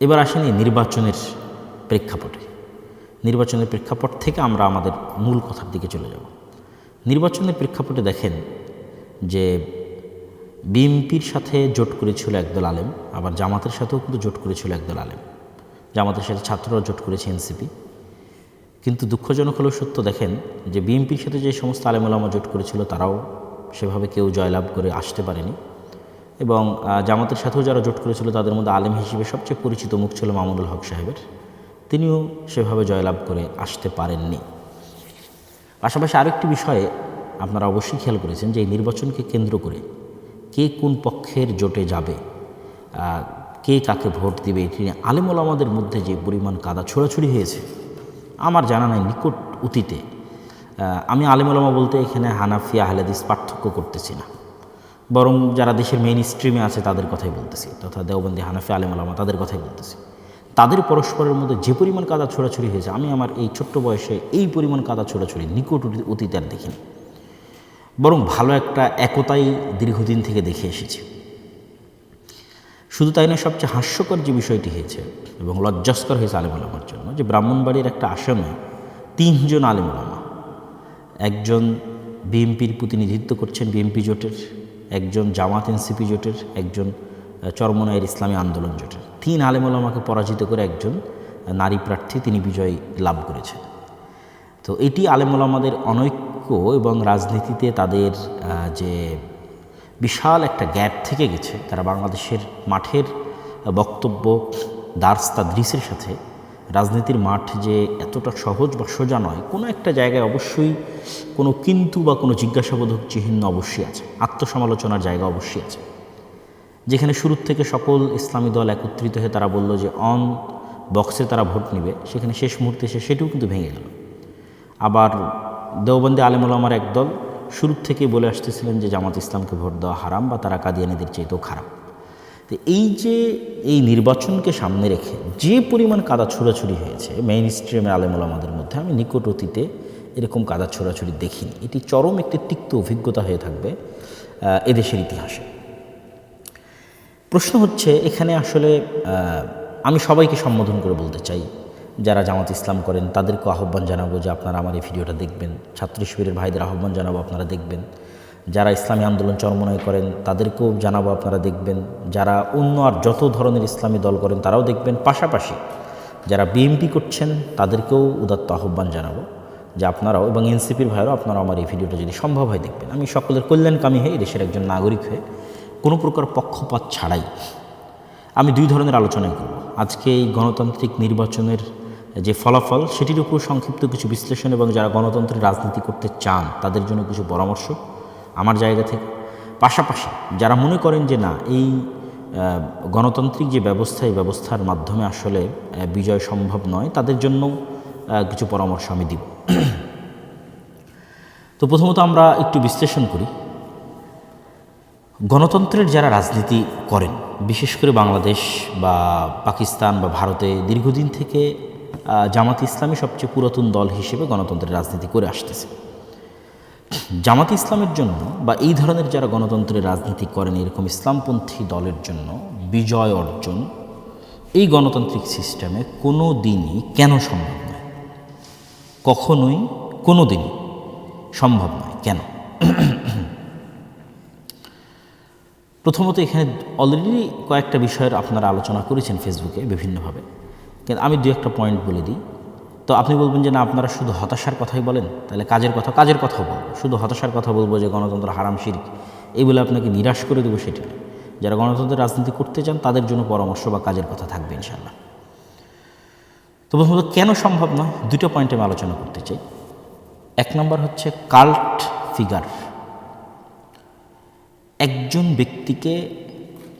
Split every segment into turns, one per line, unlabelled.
এবার আসেন এই নির্বাচনের প্রেক্ষাপটে। নির্বাচনের প্রেক্ষাপট থেকে আমরা আমাদের মূল কথার দিকে চলে যাব। নির্বাচনের প্রেক্ষাপটে দেখেন যে বিএনপির সাথে জোট করেছিল একদল আলেম, আবার জামাতের সাথেও কিন্তু জোট করেছিল একদল আলেম। জামাতের সাথে ছাত্ররা জোট করেছে এনসিপি। কিন্তু দুঃখজনক হলেও সত্য, দেখেন যে বিএনপির সাথে যে সমস্ত আলেম ওলামা জোট করেছিল তারাও সেভাবে কেউ জয়লাভ করে আসতে পারেনি, এবং জামাতের সাথেও যারা জোট করেছিল তাদের মধ্যে আলেম হিসেবে সবচেয়ে পরিচিত মুখ ছিল মামুনুল হক সাহেবের, তিনিও সেভাবে জয়লাভ করে আসতে পারেননি। পাশাপাশি আরেকটি বিষয়ে আপনারা অবশ্যই খেয়াল করেছেন যে এই নির্বাচনকে কেন্দ্র করে কে কোন পক্ষের জোটে যাবে, কে কাকে ভোট দিবে, এটি নিয়ে আলেম ওলামাদের মধ্যে যে পরিমাণ কাদা ছোড়াছুড়ি হয়েছে আমার জানা নাই নিকট অতীতে। আমি আলেম ওলামা বলতে এখানে হানাফি আহলে হাদিস পার্থক্য করতেছি না, বরং যারা দেশের মেইন স্ট্রিমে আছে তাদের কথাই বলতেছি, তথা দেওবন্দি হানাফি আলেম ওলামা তাদের কথাই বলতেছি। তাদের পরস্পরের মধ্যে যে পরিমাণ কাদা ছোড়াছুড়ি হয়েছে আমি আমার এই ছোট্ট বয়সে এই পরিমাণ কাদা ছোড়াছুড়ি নিকট অতীতে আর দেখিনি, বরং ভালো একটা একতাই দীর্ঘদিন থেকে দেখে এসেছি। শুধু তাই নয়, সবচেয়ে হাস্যকর যে বিষয়টি হয়েছে এবং লজ্জাস্কর হয়েছে আলেম ওলামার জন্য, যে ব্রাহ্মণবাড়ির একটা আসনে 3 জন আলেম ওলামা, একজন বিএনপির প্রতিনিধিত্ব করছেন বিএনপি জোটের, একজন জামাত এনসিপি জোটের, একজন চরমনায়ের ইসলামী আন্দোলন জোটের, 3 আলেম ওলামাকে পরাজিত করে একজন নারী প্রার্থী তিনি বিজয় লাভ করেছেন। তো এটি আলেম ওলামাদের অনৈক্য এবং রাজনীতিতে তাদের যে বিশাল একটা গ্যাপ থেকে গেছে, তারা বাংলাদেশের মাঠের বক্তব্য দার্স তাদরিসের সাথে রাজনীতির মাঠ যে এতটা সহজ বা সোজা নয়, কোনো একটা জায়গায় অবশ্যই কোনো কিন্তু বা কোনো জিজ্ঞাসাবোধক চিহ্ন অবশ্যই আছে, আত্মসমালোচনার জায়গা অবশ্যই আছে। যেখানে শুরুর থেকে সকল ইসলামী দল একত্রিত হয়ে তারা বলল যে অন বক্সে তারা ভোট নেবে, সেখানে শেষ মুহূর্তে এসে সেটিও কিন্তু ভেঙে গেল। আবার দেওবন্দি আলেম ওলামার একদল শুরুর থেকেই বলে আসতেছিলেন যে জামাত ইসলামকে ভোট দেওয়া হারাম বা তারা কাদিয়ানীদের চাইতেও খারাপ। তো এই যে এই নির্বাচনকে সামনে রেখে যে পরিমাণ কাদা ছোড়াছুড়ি হয়েছে মেইন স্ট্রিমের আলেম ওলামাদের মধ্যে, আমি নিকট অতীতে এরকম কাদা ছোড়াছুড়ি দেখিনি। এটি চরম একটি তিক্ত অভিজ্ঞতা হয়ে থাকবে এদেশের ইতিহাসে। প্রশ্ন হচ্ছে এখানে আসলে আমি সবাইকে সম্বোধন করে বলতে চাই, যারা জামাত ইসলাম করেন তাদেরকেও আহ্বান জানাবো যে আপনারা আমার এই ভিডিওটা দেখবেন, ছাত্র শিবিরের ভাইদের আহ্বান জানাবো আপনারা দেখবেন, যারা ইসলামী আন্দোলন চরমনায় করেন তাদেরকেও জানাবো আপনারা দেখবেন, যারা অন্য আর যত ধরনের ইসলামী দল করেন তারাও দেখবেন, পাশাপাশি যারা বিএনপি করছেন তাদেরকেও উদাত্ত আহ্বান জানাবো যে আপনারাও, এবং এনসিপির ভাইরাও আপনারাও আমার এই ভিডিওটা যদি সম্ভব হয় দেখবেন। আমি সকলের কল্যাণকামী হয়ে দেশের একজন নাগরিক হয়ে কোনো প্রকার পক্ষপাত ছাড়াই আমি 2 ধরনের আলোচনাই করব। আজকে এই গণতান্ত্রিক নির্বাচনের যে ফলাফল সেটির উপর সংক্ষিপ্ত কিছু বিশ্লেষণ, এবং যারা গণতন্ত্রের রাজনীতি করতে চান তাদের জন্য কিছু পরামর্শ আমার জায়গা থেকে। পাশাপাশি যারা মনে করেন যে না, এই গণতান্ত্রিক যে ব্যবস্থা, এই ব্যবস্থার মাধ্যমে আসলে বিজয় সম্ভব নয়, তাদের জন্য কিছু পরামর্শ আমি দিব। তো প্রথমত আমরা একটু বিশ্লেষণ করি। গণতন্ত্রের যারা রাজনীতি করেন, বিশেষ করে বাংলাদেশ বা পাকিস্তান বা ভারতে দীর্ঘদিন থেকে জামাত ইসলামী সবচেয়ে পুরাতন দল হিসেবে গণতন্ত্রের রাজনীতি করে আসতেছে। জামাত ইসলামের জন্য বা এই ধরনের যারা গণতন্ত্রের রাজনীতি করেন এরকম ইসলামপন্থী দলের জন্য বিজয় অর্জন এই গণতান্ত্রিক সিস্টেমে কোনো দিনই কেন সম্ভব নয়, কখনোই কোনো দিনই সম্ভব নয়। কেন? প্রথমত এখানে অলরেডি কয়েকটা বিষয়ের আপনারা আলোচনা করেছেন ফেসবুকে বিভিন্নভাবে, কিন্তু আমি 2-1টা পয়েন্ট বলে দিই। তো আপনি বলবেন যে না, আপনারা শুধু হতাশার কথাই বলেন, তাহলে কাজের কথাও বলবো। শুধু হতাশার কথা বলবো যে গণতন্ত্র হারাম শিরক, এই বলে আপনাকে নিরাশ করে দেবো সেটা না। যারা গণতন্ত্রের রাজনীতি করতে চান তাদের জন্য পরামর্শ বা কাজের কথা থাকবে ইনশাল্লাহ। তো প্রথমত কেন সম্ভব নয় 2টা পয়েন্টে আমি আলোচনা করতে চাই। 1 নম্বর হচ্ছে কাল্ট ফিগার। একজন ব্যক্তিকে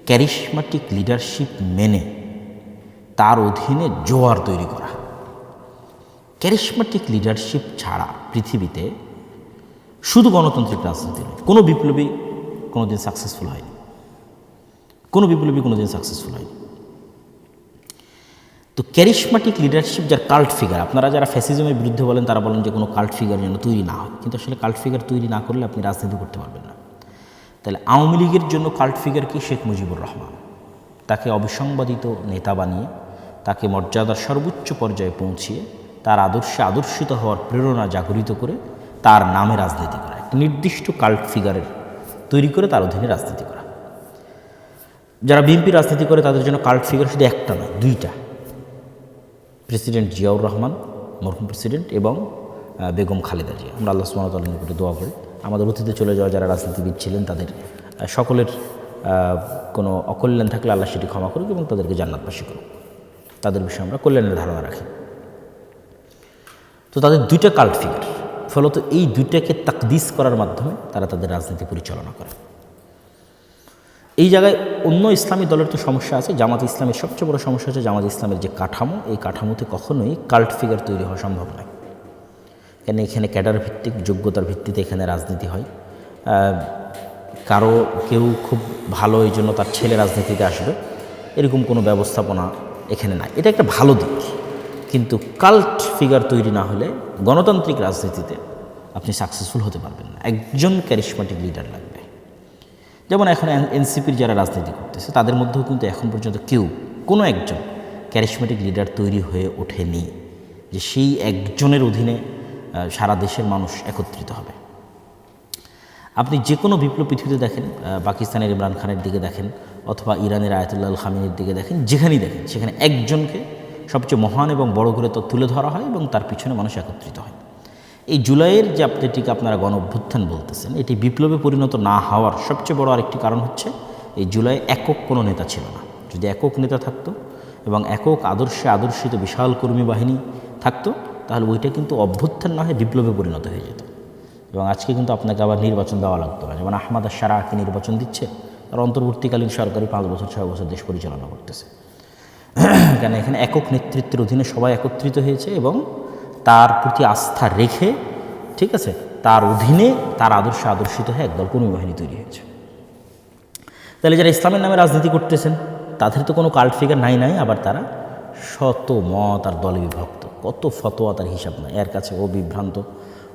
ক্যারিশমাটিক লিডারশিপ মেনে তার অধীনে জোয়ার তৈরি করা। ক্যারিশমাটিক লিডারশিপ ছাড়া পৃথিবীতে শুধু গণতান্ত্রিক রাজনীতি নয়, কোনো বিপ্লবী কোনোদিন সাকসেসফুল হয়নি, তো ক্যারিশমাটিক লিডারশিপ যার কাল্ট ফিগার, আপনারা যারা ফ্যাসিজমের বিরুদ্ধে বলেন তারা বলেন যে কোনো কাল্ট ফিগার যেন তৈরি না হয়, কিন্তু আসলে কাল্ট ফিগার তৈরি না করলে আপনি রাজনীতি করতে পারবেন না। তাহলে আওয়ামী লীগের জন্য কাল্ট ফিগার কি? শেখ মুজিবুর রহমান। তাকে অবিসংবাদিত নেতা বানিয়ে তাকে মর্যাদার সর্বোচ্চ পর্যায়ে পৌঁছিয়ে তার আদর্শে আদর্শিত হওয়ার প্রেরণা জাগরিত করে তার নামে রাজনীতি করা, একটা নির্দিষ্ট কাল্ট ফিগারের তৈরি করে তার অধীনে রাজনীতি করা। যারা বিএনপি রাজনীতি করে তাদের জন্য কাল্ট ফিগার শুধু একটা নয়, দুইটা, প্রেসিডেন্ট জিয়াউর রহমান মরহুম প্রেসিডেন্ট এবং বেগম খালেদা জিয়া। আমরা আল্লাহ সুবহানাহু ওয়া তাআলার নিকটে দোয়া করি আমাদের অতীতে চলে যাওয়া যারা রাজনীতিবিদ ছিলেন তাদের সকলের কোনো অকল্যাণ থাকলে আল্লাহ সেটি ক্ষমা করুক এবং তাদেরকে জান্নাতবাসী করুক, তাদের বিষয়ে আমরা কল্যাণের ধারণা রাখি। তো তাদের দুইটা কাল্ট ফিগার, ফলত এই দুইটাকে তাকদিস করার মাধ্যমে তারা তাদের রাজনীতি পরিচালনা করে। এই জায়গায় অন্য ইসলামী দলের তো সমস্যা আছে। জামাত ইসলামের সবচেয়ে বড় সমস্যা হচ্ছে জামাত ইসলামের যে কাঠামো, এই কাঠামোতে কখনোই কাল্ট ফিগার তৈরি হওয়া সম্ভব নয়। কেন এখানে ক্যাডার ভিত্তিক যোগ্যতার ভিত্তিতে এখানে রাজনীতি হয়। কেউ খুব ভালো এই জন্য তার ছেলে রাজনীতিতে আসবে এরকম কোনো ব্যবস্থাপনা এখানে নাই। এটা একটা ভালো দিক, কিন্তু কাল্ট ফিগার তৈরি না হলে গণতান্ত্রিক রাজনীতিতে আপনি সাকসেসফুল হতে পারবেন না। একজন ক্যারিশমাটিক লিডার লাগবে। যেমন এখন এনসিপির যারা রাজনীতি করতেছে তাদের মধ্যেও কিন্তু এখন পর্যন্ত কোনো একজন ক্যারিশমাটিক লিডার তৈরি হয়ে ওঠেনি যে সেই একজনের অধীনে সারা দেশের মানুষ একত্রিত হবে। আপনি যে কোনো বিপ্লব পৃথিবীতে দেখেন, পাকিস্তানের ইমরান খানের দিকে দেখেন অথবা ইরানের আয়াতুল্লাহ আল খামিনির দিকে দেখেন, যেখানেই দেখেন সেখানে একজনকে সবচেয়ে মহান এবং বড় করে তুলে ধরা হয় এবং তার পিছনে মানুষ একত্রিত হয়। এই জুলাইয়ের যে এটিকে আপনারা গণ অভ্যুত্থান বলতেছেন, এটি বিপ্লবে পরিণত না হওয়ার সবচেয়ে বড় আরেকটি কারণ হচ্ছে এই জুলাই একক কোনো নেতা ছিল না। যদি একক নেতা থাকতো এবং একক আদর্শে আদর্শিত বিশাল কর্মী বাহিনী থাকতো তাহলে ওইটা কিন্তু অভ্যুত্থান না হয়ে বিপ্লবে পরিণত হয়ে যেত এবং আজকে কিন্তু আপনাকে আবার নির্বাচন দেওয়া লাগতো না। যেমন আহমদ আশ-শারাকি নির্বাচন দিচ্ছে, তার অন্তর্বর্তীকালীন সরকারি 5 বছর 6 বছর দেশ পরিচালনা করতেছে। কেন এখানে একক নেতৃত্বের অধীনে সবাই একত্রিত হয়েছে এবং তার প্রতি আস্থা রেখে, ঠিক আছে, তার অধীনে তার আদর্শে আদর্শিত হয়ে একদল কর্মী বাহিনী তৈরি হয়েছে। তাহলে যারা ইসলামের নামে রাজনীতি করতেছেন তাদের তো কোনো কাল্ট ফিগার নাই, আবার তারা শত মত আর দলে বিভক্ত, কত ফতোয়া তার হিসাব নাই। এর কাছে ও বিভ্রান্ত,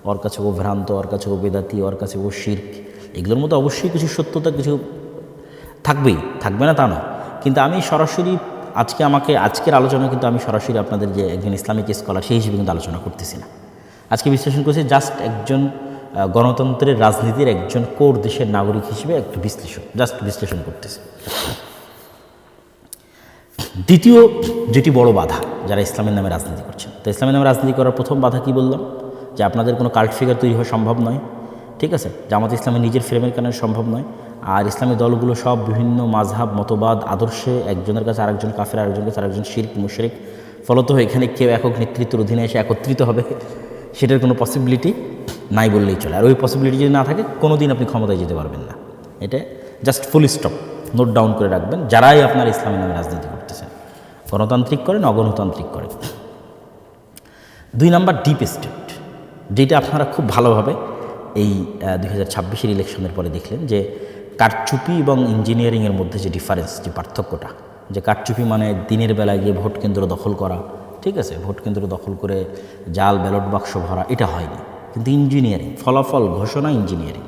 ওর কাছে ও ভ্রান্ত, ওর কাছে ও বেদাতি, ওর কাছে ও শিরক। এগুলোর মধ্যে অবশ্যই কিছু সত্যতা কিছু থাকবে না তা নয়, কিন্তু আমি সরাসরি আজকের আলোচনা কিন্তু আমি সরাসরি আপনাদের যে একজন ইসলামিক স্কলার সেই হিসেবে কিন্তু আলোচনা করতেছি না। আজকে বিশ্লেষণ করছি জাস্ট একজন গণতন্ত্রের রাজনীতির একজন কোর দেশের নাগরিক হিসেবে একটু বিশ্লেষণ করতেছি। দ্বিতীয় যেটি বড় বাধা যারা ইসলামের নামে রাজনীতি করছেন, তো ইসলামের নামে রাজনীতি করার প্রথম বাধা কি বললাম, যে আপনাদের কোনো কাল্ট ফিগার তৈরি হওয়া সম্ভব নয়, ঠিক আছে। জামাত ইসলামের নিজের ফ্রেমের কারণে সম্ভব নয়। আর ইসলামী দলগুলো সব বিভিন্ন মাযহাব মতবাদ আদর্শে একজনের কাছে আরেকজন কাফের, আরেকজনের কাছে আরেকজন শিরক মুশরিক, ফলত এখানে কেউ একক নেতৃত্বের অধীনে এসে একত্রিত হবে সেটার কোনো পসিবিলিটি নাই বললেই চলে। আর ওই পসিবিলিটি যদি না থাকে কোনো দিন আপনি ক্ষমতায় যেতে পারবেন না। এটা just full stop, note down করে রাখবেন। যারাই আপনার ইসলামের নামে রাজনীতি করতেছেন, গণতান্ত্রিক করেন অগণতান্ত্রিক করেন। 2 নাম্বার ডিপ স্টেট, যেটা আপনারা খুব ভালোভাবে এই 2026-এর ইলেকশনের পরে দেখলেন যে কারচুপি এবং ইঞ্জিনিয়ারিংয়ের মধ্যে যে ডিফারেন্স, যে পার্থক্যটা, যে কারচুপি মানে দিনের বেলায় গিয়ে ভোট কেন্দ্র দখল করা, ঠিক আছে, ভোট কেন্দ্র দখল করে জাল ব্যালট বাক্স ভরা, এটা হয়নি। কিন্তু ইঞ্জিনিয়ারিং, ফলাফল ঘোষণা ইঞ্জিনিয়ারিং।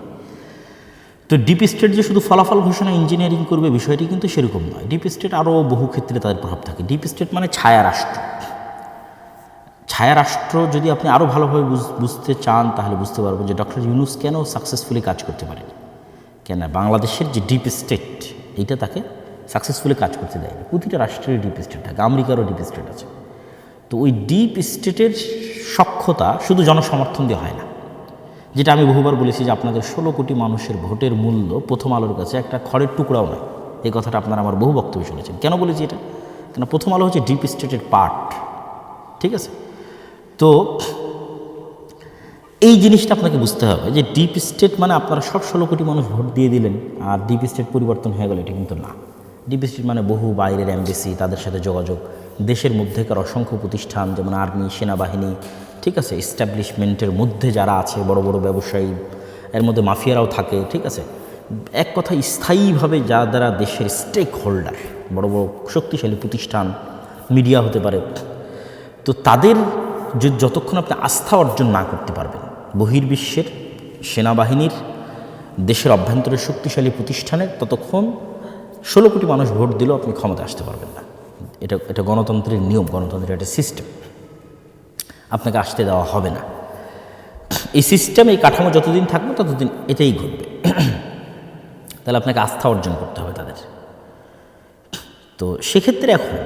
তো ডিপ স্টেট যে শুধু ফলাফল ঘোষণা ইঞ্জিনিয়ারিং করবে বিষয়টি কিন্তু সেরকম নয়। ডিপ স্টেট আরও বহু ক্ষেত্রে তাদের প্রভাব থাকে। ডিপ স্টেট মানে ছায়া রাষ্ট্র। ছায়া রাষ্ট্র যদি আপনি আরও ভালোভাবে বুঝতে চান তাহলে বুঝতে পারবেন যে ডক্টর ইউনূস কেন সাকসেসফুলি কাজ করতে পারেন। কেন বাংলাদেশের যে ডিপ স্টেট এইটা তাকে সাকসেসফুলি কাজ করতে দেয়নি। প্রতিটা রাষ্ট্রের ডিপ স্টেট থাকে, আমেরিকারও ডিপ স্টেট আছে। তো ওই ডিপ স্টেটের সক্ষতা শুধু জনসমর্থন দিয়ে হয় না। যেটা আমি বহুবার বলেছি যে আপনাদের 16 কোটি মানুষের ভোটের মূল্য প্রথম আলোর কাছে একটা খড়ের টুকরাও নয়। এই কথাটা আপনারা আমার বহু বক্তব্য শুনেছেন। কেন বলেছি এটা? কেন প্রথম আলো হচ্ছে ডিপ স্টেটের পার্ট, ঠিক আছে। তো এই জিনিসটা আপনাকে বুঝতে হবে যে ডিপ স্টেট মানে আপনারা সব 16 কোটি মানুষ ভোট দিয়ে দিলেন আর ডিপ স্টেট পরিবর্তন হয়ে গেল, এটা কিন্তু না। ডিপ স্টেট মানে বহু বাইরের এমবেসি, তাদের সাথে যোগাযোগ, দেশের মধ্যেকার অসংখ্য প্রতিষ্ঠান যেমন আর্মি, সেনাবাহিনী, ঠিক আছে, এস্টাবলিশমেন্টের মধ্যে যারা আছে, বড় বড় ব্যবসায়ী, এর মধ্যে মাফিয়ারাও থাকে, ঠিক আছে। এক কথা স্থায়ীভাবে যারা দেশের স্টেক হোল্ডার, বড় বড় শক্তিশালী প্রতিষ্ঠান, মিডিয়া হতে পারে, তো তাদের যতক্ষণ আপনি আস্থা অর্জন না করতে পারবেন বহির্বিশ্বের সেনাবাহিনীর, দেশের অভ্যন্তরের শক্তিশালী প্রতিষ্ঠানের, ততক্ষণ 16 কোটি মানুষ ভোট দিলেও আপনি ক্ষমতা আসতে পারবেন না। এটা এটা গণতন্ত্রের নিয়ম, গণতন্ত্রের একটা সিস্টেম, আপনাকে আসতে দেওয়া হবে না। এই সিস্টেম, এই কাঠামো যতদিন থাকবে ততদিন এটাই ঘটবে। তাহলে আপনাকে আস্থা অর্জন করতে হবে তাদের। তো সেক্ষেত্রে এখন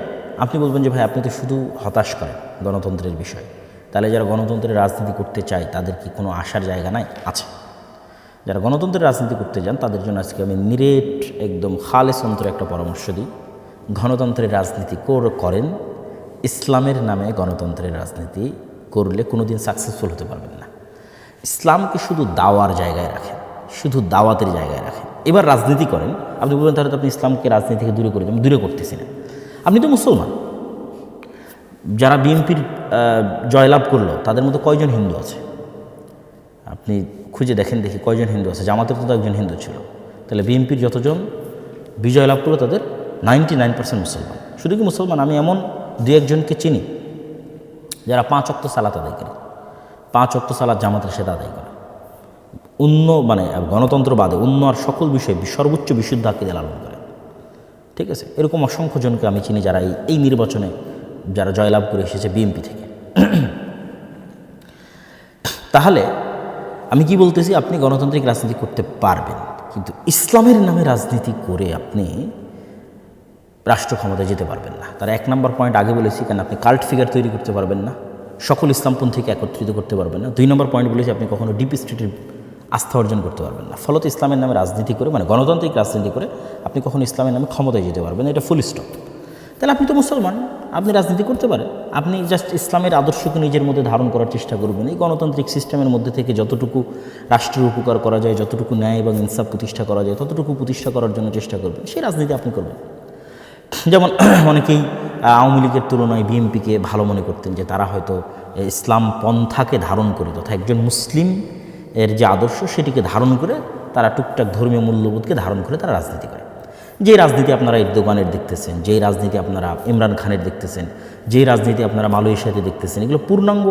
আপনি বলবেন যে ভাই আপনি তো শুধু হতাশ করেন গণতন্ত্রের বিষয়, তাহলে যারা গণতন্ত্রের রাজনীতি করতে চায় তাদের কি কোনো আশার জায়গা নাই? আছে। যারা গণতন্ত্রের রাজনীতি করতে যান তাদের জন্য আজকে আমি নিরেট একদম খালেস অন্তরে একটা পরামর্শ দিই, গণতন্ত্রের রাজনীতি করেন, ইসলামের নামে গণতন্ত্রের রাজনীতি করলে কোনো দিন সাকসেসফুল হতে পারবেন না। ইসলামকে শুধু দাওয়ার জায়গায় রাখেন, শুধু দাওয়াতের জায়গায় রাখেন, এবার রাজনীতি করেন। আপনি বলবেন তাহলে তো আপনি ইসলামকে রাজনীতি থেকে দূরে করে দেন। দূরে করতেছি না, আপনি তো মুসলমান। যারা বিএনপির জয়লাভ করলো তাদের মধ্যে কয়জন হিন্দু আছে? আপনি খুঁজে দেখেন, দেখি কয়জন হিন্দু আছে। জামাতের তো একজন হিন্দু ছিল। তাহলে বিএনপির যতজন বিজয় লাভ করলো তাদের 99% মুসলমান। শুধু কি মুসলমান, আমি এমন দু একজনকে চিনি যারা 5 ওয়াক্ত সালাত আদায় করে, 5 ওয়াক্ত সালাত জামাতের সাথে আদায় করে, মানে গণতন্ত্র বাদে অন্য আর সকল বিষয়ে সর্বোচ্চ বিশুদ্ধ আকিদা লালন করে। ঠিক আছে, এরকম অসংখ্য জনকে আমি চিনি যারা এই নির্বাচনে যারা জয়লাভ করে এসেছে বিএনপি থেকে। তাহলে আমি কি বলতেছি, আপনি গণতান্ত্রিক রাজনীতি করতে পারবেন, কিন্তু ইসলামের নামে রাজনীতি করে আপনি রাষ্ট্র ক্ষমতায় যেতে পারবেন না। তার 1 নম্বর পয়েন্ট আগে বলেছি, কেন আপনি কাল্ট ফিগার তৈরি করতে পারবেন না, সকল ইসলামপন্থীকে একত্রিত করতে পারবেন না। 2 নম্বর পয়েন্ট বলেছি, আপনি কখনো ডিপ স্টেটের আস্থা অর্জন করতে পারবেন না। ফলত ইসলামের নামে রাজনীতি করে, মানে গণতান্ত্রিক রাজনীতি করে আপনি কখনো ইসলামের নামে ক্ষমতায় যেতে পারবেন না, এটা ফুল স্টপ। তাহলে আপনি তো মুসলমান, আপনি রাজনীতি করতে পারেন। আপনি জাস্ট ইসলামের আদর্শকে নিজের মধ্যে ধারণ করার চেষ্টা করবেন। এই গণতান্ত্রিক সিস্টেমের মধ্যে থেকে যতটুকু রাষ্ট্রের উপকার করা যায়, যতটুকু ন্যায় এবং ইনসাফ প্রতিষ্ঠা করা যায়, ততটুকু প্রতিষ্ঠা করার জন্য চেষ্টা করবেন। সেই রাজনীতি আপনি করবেন। যেমন অনেকেই আওয়ামী লীগের তুলনায় বিএনপিকে ভালো মনে করতেন, যে তারা হয়তো ইসলাম পন্থাকে ধারণ করে, তথা একজন মুসলিম এর যে আদর্শ সেটিকে ধারণ করে তারা টুকটাক ধর্মীয় মূল্যবোধকে ধারণ করে তারা রাজনীতি করে। যে রাজনীতি আপনারা এরদোগানের দেখতেছেন, যেই রাজনীতি আপনারা ইমরান খানের দেখতেছেন, যেই রাজনীতি আপনারা মালয়েশিয়াতে দেখতেছেন, এগুলো পূর্ণাঙ্গ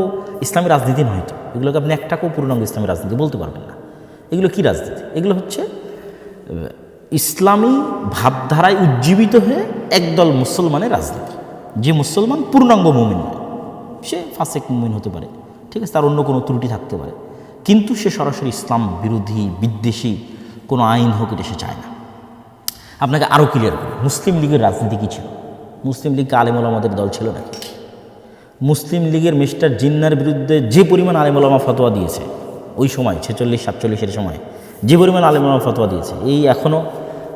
ইসলামী রাজনীতি নয়। তো এগুলোকে আপনি একটাকেও পূর্ণাঙ্গ ইসলামী রাজনীতি বলতে পারবেন না। এগুলো কি রাজনীতি? এগুলো হচ্ছে ইসলামী ভাবধারায় উজ্জীবিত হয়ে একদল মুসলমানের রাজনীতি। যে মুসলমান পূর্ণাঙ্গ মুমিন নয়, সে ফাসেক মুমিন হতে পারে, ঠিক আছে, তার অন্য কোনো ত্রুটি থাকতে পারে, কিন্তু সে সরাসরি ইসলাম বিরোধী বিদ্বেষী কোনো আইন হোক এটা সে চায় না। আপনাকে আরও ক্লিয়ার করি, মুসলিম লীগের রাজনীতি কী ছিল? মুসলিম লীগকে আলেম ওলামাদের দল ছিল নাকি? মুসলিম লীগের মিস্টার জিন্নার বিরুদ্ধে যে পরিমাণ আলেম ওলামা ফতোয়া দিয়েছে ওই সময় 46-47-এর সময়, যে পরিমাণ আলেম ওলামা ফতোয়া দিয়েছে, এই এখনও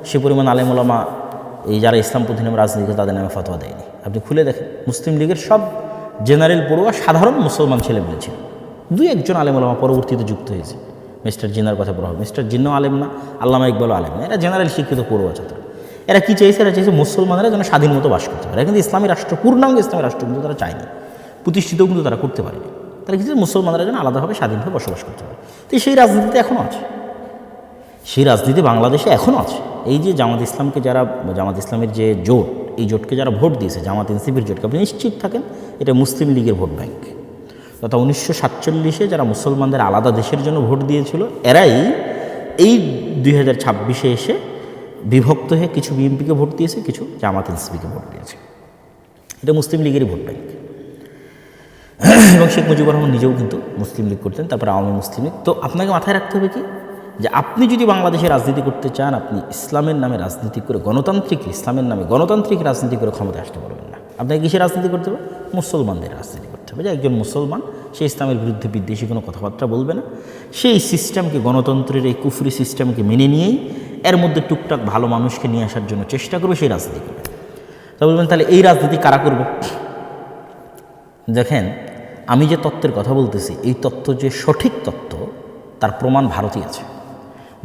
সে পরিমাণ আলেম ওলামা এই যারা ইসলামপন্থী নামে রাজনীতি তাদের নামে ফতোয়া দেয়নি। আপনি খুলে দেখেন, মুসলিম লীগের সব জেনারেল পড়ুয়া সাধারণ মুসলমান ছেলেমেয়ে ছিল। 2-1 আলেম ওলামা পরবর্তীতে যুক্ত হয়েছে। মিস্টার জিন্নার কথা বলা হবে, মিস্টার জিন্নাও আলেম না, আল্লামা ইকবালও আলেম না, এরা জেনারেল শিক্ষিত পড়ুয়া ছাত্র। এরা কী চাইছে? এরা চাইছে মুসলমানরা যেন স্বাধীন মতো বাস করতে পারে। কিন্তু ইসলামী রাষ্ট্র, পূর্ণাঙ্গ ইসলামী রাষ্ট্র কিন্তু তারা চায়নি, প্রতিষ্ঠিতও কিন্তু তারা করতে পারেনি। তারা কিছু মুসলমানরা যেন আলাদাভাবে স্বাধীনভাবে বসবাস করতে পারে। তো সেই রাজনীতিতে এখনও আছে, সেই রাজনীতি বাংলাদেশে এখনও আছে। এই যে জামাত ইসলামকে যারা, জামাত ইসলামের যে জোট, এই জোটকে যারা ভোট দিয়েছে, জামাত এনসিপির জোটকে, আপনি নিশ্চিত থাকেন এটা মুসলিম লীগের ভোট ব্যাংক। তথা 1947-এ যারা মুসলমানদের আলাদা দেশের জন্য ভোট দিয়েছিল, এরাই এই 2026-এ এসে বিভক্ত হয়ে কিছু বিএনপিকে ভোট দিয়েছে, কিছু জামাত এনসিপিকে ভোট দিয়েছে। এটা মুসলিম লীগেরই ভোট ব্যাংক। এবং শেখ মুজিবুর রহমান নিজেও কিন্তু মুসলিম লীগ করতেন, তারপর আওয়ামী মুসলিম লীগ। তো আপনাকে মাথায় রাখতে হবে কি, যে আপনি যদি বাংলাদেশে রাজনীতি করতে চান, আপনি ইসলামের নামে রাজনীতি করে, গণতান্ত্রিক ইসলামের নামে গণতান্ত্রিক রাজনীতি করে ক্ষমতায় আসতে পারবেন না। আপনাকে কিসের রাজনীতি করতে হবে? মুসলমানদের রাজনীতি করতে হবে। যে একজন মুসলমান, সে ইসলামের বিরুদ্ধে বিদ্বেষী কোনো কথাবার্তা বলবে না, সেই সিস্টেমকে, গণতন্ত্রের এই কুফরি সিস্টেমকে মেনে নিয়েই এর মধ্যে টুকটাক ভালো মানুষকে নিয়ে আসার জন্য চেষ্টা করবে, সেই রাজনীতি করবে। তা বলবেন তাহলে এই রাজনীতি কারা করবে? দেখেন, আমি যে তত্ত্বের কথা বলতেছি, এই তত্ত্ব যে সঠিক তত্ত্ব তার প্রমাণ ভারতই আছে।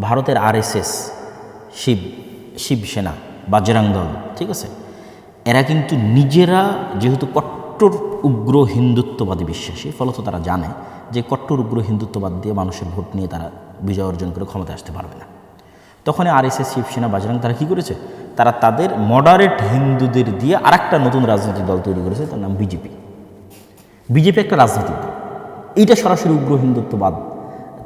ভারতের আরএসএস, শিবসেনা, বাজরাং দল, ঠিক আছে, এরা কিন্তু নিজেরা যেহেতু কট্টর উগ্র হিন্দুত্ববাদী বিশ্বাসী, ফলত তারা জানে যে কট্টর উগ্র হিন্দুত্ববাদ দিয়ে মানুষের ভোট নিয়ে তারা বিজয় অর্জন করে ক্ষমতায় আসতে পারবে না। তখন আরএসএস, শিবসেনা, বাজরাং তারা কী করেছে? তারা তাদের মডারেট হিন্দুদের দিয়ে আরেকটা নতুন রাজনৈতিক দল তৈরি করেছে, তার নাম বিজেপি। বিজেপি একটা রাজনৈতিক দল, এইটা সরাসরি উগ্র হিন্দুত্ববাদ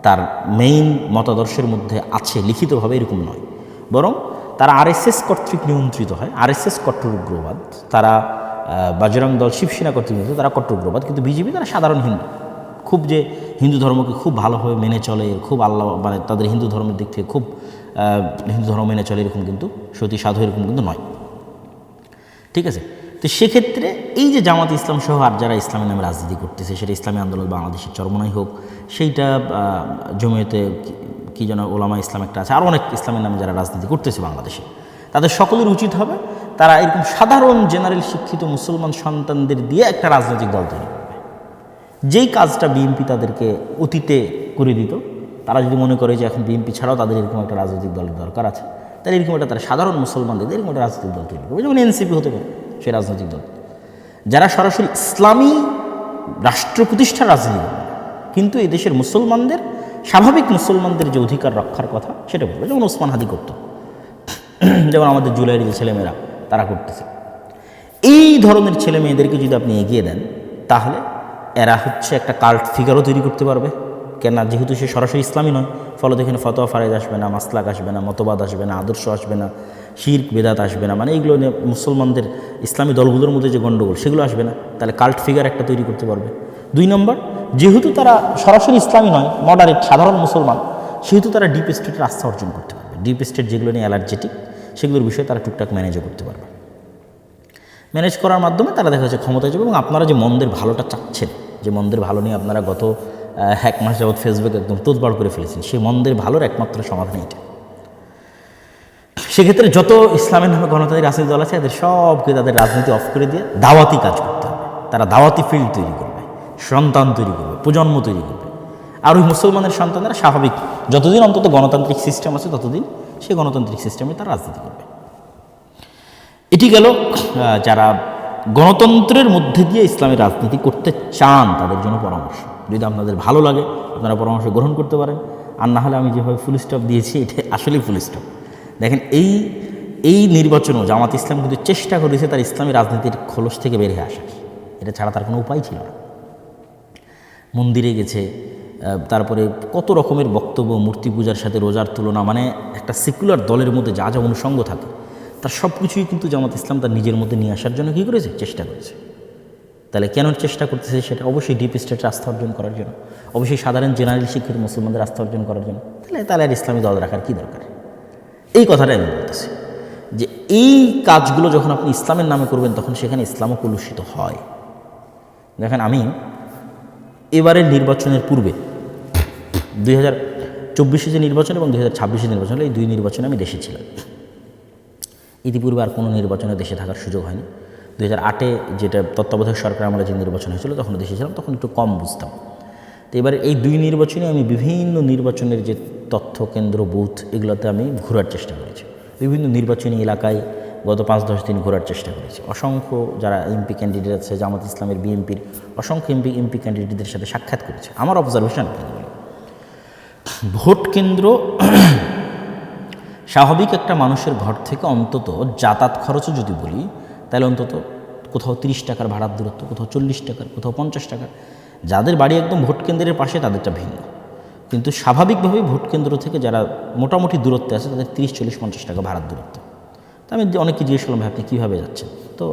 তার মেইন মতাদর্শের মধ্যে আছে, লিখিতভাবে এরকম নয়, বরং তারা আরএসএস কর্তৃক নিয়ন্ত্রিত হয়। আরএসএস কট্টর উগ্রবাদ, তারা বাজরং দল, শিবসেনা কর্তৃক নিযুক্ত, তারা কট্টর উগ্রবাদ। কিন্তু বিজেপি তারা সাধারণ হিন্দু, খুব যে হিন্দু ধর্মকে খুব ভালোভাবে মেনে চলে, খুব আল্লাহ মানে তাদের হিন্দু ধর্মের দিক থেকে খুব হিন্দু ধর্ম মেনে চলে এরকম কিন্তু সতী সাধু এরকম কিন্তু নয়। ঠিক আছে, তো সেক্ষেত্রে এই যে জামাত ইসলাম সহ আর যারা ইসলামের নামে রাজনীতি করতেছে, সেটা ইসলামী আন্দোলন বাংলাদেশের চরমনাই হোক, সেইটা জমিয়তে কি যেন ওলামা ইসলাম একটা আছে, আর অনেক ইসলামের নামে যারা রাজনীতি করতেছে বাংলাদেশে, তাদের সকলের উচিত হবে তারা এরকম সাধারণ জেনারেল শিক্ষিত মুসলমান সন্তানদের দিয়ে একটা রাজনৈতিক দল তৈরি করবে। যেই কাজটা বিএনপি তাদেরকে অতীতে করে দিত, তারা যদি মনে করে যে এখন বিএনপি ছাড়াও তাদের এরকম একটা রাজনৈতিক দলের দরকার আছে, তাহলে এরকম একটা তারা সাধারণ মুসলমানদের এরকম একটা রাজনৈতিক দল তৈরি করবে, যেমন এনসিপি হতে পারে সেই রাজনৈতিক দল, যারা সরাসরি ইসলামী রাষ্ট্র প্রতিষ্ঠার রাজনীতি করবে, কিন্তু এই দেশের মুসলমানদের স্বাভাবিক মুসলমানদের যে অধিকার রক্ষার কথা সেটা বলবে, যেমন ওসমান হাদি করত, যেমন আমাদের জুলাইয়ের যে ছেলেমেয়েরা তারা করতেছে। এই ধরনের ছেলে মেয়েদেরকে যদি আপনি এগিয়ে দেন, তাহলে এরা হচ্ছে একটা কাল্ট ফিগারও তৈরি করতে পারবে। কেননা যেহেতু সে সরাসরি ইসলামী নয়, ফলত এখানে ফতোয়া ফারেজ আসবে না, মাসলাক আসবে না, মতবাদ আসবে না, আদর্শ আসবে না, শিরক বেদাত আসবে না, মানে এইগুলো নিয়ে মুসলমানদের ইসলামী দলগুলোর মধ্যে যে গণ্ডগোল সেগুলো আসবে না, তাহলে কাল্ট ফিগার একটা তৈরি করতে পারবে। 2 নম্বর, যেহেতু তারা সরাসরি ইসলামী নয়, মডারেট সাধারণ মুসলমান, সেহেতু তারা ডিপ স্টেটের আস্থা অর্জন করতে পারবে। ডিপ স্টেট যেগুলো নিয়ে অ্যালার্জেটিক, সেগুলোর বিষয়ে তারা টুকটাক ম্যানেজও করতে পারবে। ম্যানেজ করার মাধ্যমে তারা দেখা যাচ্ছে ক্ষমতায় যাবে। এবং আপনারা যে মন্দের ভালোটা চাচ্ছেন, যে মন্দের ভালো নিয়ে আপনারা গত 1 মাস যাবৎ ফেসবুক একদম তোলপাড় করে ফেলেছেন, সেই মন্দের ভালোর একমাত্র সমাধান এটা। সেক্ষেত্রে যত ইসলামের নামে গণতান্ত্রিক রাজনৈতিক দল আছে, এদের সবকে তাদের রাজনীতি অফ করে দিয়ে দাওয়াতি কাজ করতে হবে। তারা দাওয়াতি ফিল্ড তৈরি করবে, সন্তান তৈরি করবে, প্রজন্ম তৈরি করবে। আর ওই মুসলমানের সন্তানরা স্বাভাবিক যতদিন অন্তত গণতান্ত্রিক সিস্টেম আছে ততদিন সেই গণতান্ত্রিক সিস্টেমে তারা রাজনীতি করবে। এটি গেল যারা গণতন্ত্রের মধ্যে দিয়ে ইসলামের রাজনীতি করতে চান তাদের জন্য পরামর্শ। যদি আপনাদের ভালো লাগে আপনারা পরামর্শ গ্রহণ করতে পারেন, আর না হলে আমি যেভাবে ফুল স্টপ দিয়েছি এটা আসলেই ফুল স্টপ। দেখেন এই নির্বাচনেও জামাত ইসলাম কিন্তু চেষ্টা করেছে তার ইসলামী রাজনীতির খোলস থেকে বের হয়ে আসার, এটা ছাড়া তার কোনো উপায় ছিল না। মন্দিরে গেছে, তারপরে কত রকমের বক্তব্য, মূর্তি পূজার সাথে রোজার তুলনা, মানে একটা সেকুলার দলের মধ্যে যা যা অনুষঙ্গ থাকে তার সব কিছুই কিন্তু জামাত ইসলাম তার নিজের মধ্যে নিয়ে আসার জন্য কী করেছে, চেষ্টা করেছে। তাহলে কেন চেষ্টা করতেছে, সেটা অবশ্যই ডিপ স্টেটের আস্থা অর্জন করার জন্য, অবশ্যই সাধারণ জেনারেল শিক্ষিত মুসলমানদের আস্থা অর্জন করার জন্য। তাহলে আর ইসলামী দল রাখার কী দরকার, এই কথাটাই আমি বলতেছি। যে এই কাজগুলো যখন আপনি ইসলামের নামে করবেন তখন সেখানে ইসলামও কলুষিত হয়। দেখেন, আমি এবারের নির্বাচনের পূর্বে 2024 যে নির্বাচন এবং 2026 নির্বাচন, এই 2 নির্বাচনে আমি দেশে ছিলাম। ইতিপূর্বে আর কোনো নির্বাচনে দেশে থাকার সুযোগ হয়নি। 2008 যেটা তত্ত্বাবধায়ক সরকার আমলে যে নির্বাচন হয়েছিল তখন দেশে ছিলাম, তখন একটু কম বুঝতাম। তো এবার এই 2 নির্বাচনে আমি বিভিন্ন নির্বাচনের যে তথ্য কেন্দ্র, বুথ, এগুলোতে আমি ঘোরার চেষ্টা করেছি। বিভিন্ন নির্বাচনী এলাকায় গত 5-10 দিন ঘোরার চেষ্টা করেছি। অসংখ্য যারা এমপি ক্যান্ডিডেট আছে, জামাত ইসলামের, বিএনপির অসংখ্য এমপি ক্যান্ডিডেটদের সাথে সাক্ষাৎ করেছি। আমার অবজারভেশন ভোট কেন্দ্র স্বাভাবিক একটা মানুষের ঘর থেকে অন্তত যাতায়াত খরচও যদি বলি, তাহলে অন্তত কোথাও 30 টাকার ভাড়ার দূরত্ব, কোথাও 40 টাকার, কোথাও 50 টাকার। যাদের বাড়ি একদম ভোট কেন্দ্রের পাশে তাদেরটা ভিন্ন, কিন্তু স্বাভাবিকভাবেই ভোট কেন্দ্র থেকে যারা মোটামুটি দূরত্বে আছে তাদের 30, 40, 50 টাকা ভাড়ার দূরত্ব। তো আমি অনেককে জিজ্ঞেস করলাম, ভাই আপনি কীভাবে যাচ্ছেন? তো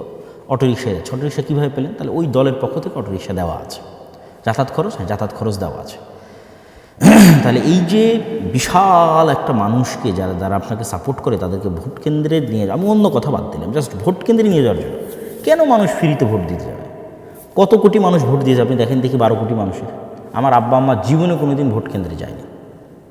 অটোরিক্সায় যাচ্ছে। অটোরিক্সা কীভাবে পেলেন? তাহলে ওই দলের পক্ষ থেকে অটোরিক্সা দেওয়া আছে। যাতায়াত খরচ, হ্যাঁ যাতায়াত খরচ দেওয়া আছে। তাহলে এই যে বিশাল একটা মানুষকে যারা আপনাকে সাপোর্ট করে তাদেরকে ভোট কেন্দ্রে নিয়ে, আমি অন্য কথা বাদ দিলাম, জাস্ট ভোট কেন্দ্রে নিয়ে যাওয়ার জন্য কেন মানুষ ফ্রিতে ভোট দিতে যাবে? কত কোটি মানুষ ভোট দিয়েছে আপনি দেখেন দেখি, 12 কোটি মানুষের। আমার আব্বা আম্মা জীবনে কোনো দিন ভোট কেন্দ্রে যায়নি,